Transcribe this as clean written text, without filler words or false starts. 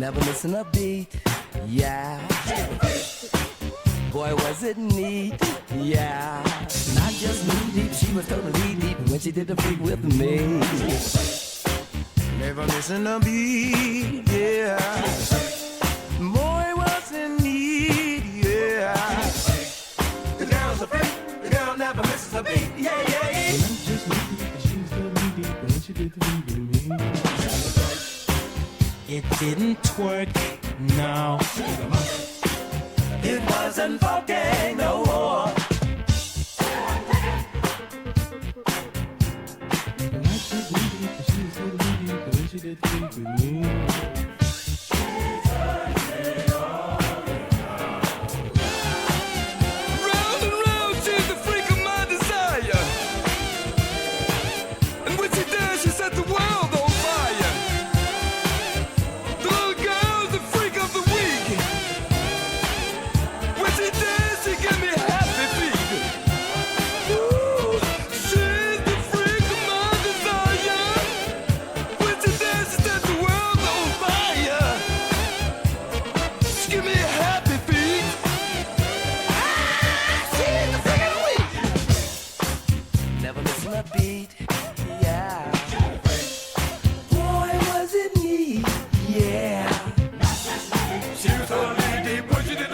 never missing a beat. Yeah. Boy, was it neat. Yeah. Not just knee deep, she was totally deep when she did the freak with me. Never missing a beat. Yeah. Boy, was it neat. Yeah. The girl's a freak. The girl never misses a beat. Yeah, yeah, yeah. Not just knee deep, she was totally deep when she did the freak with me. It didn't work, no. It wasn't funky no more. She did think with me. Round and round, she's the freak of my desire. And when she does, she set the world on fire. The little girl's the freak of the week. When she does, she give me happy feet. Ooh, she's the freak of my desire. When she does, she set the world on fire. She give me happy feet. She's the freak of the week. Never missing a beat. Yeah. Boy, was it neat. Yeah. She was totally deep when she did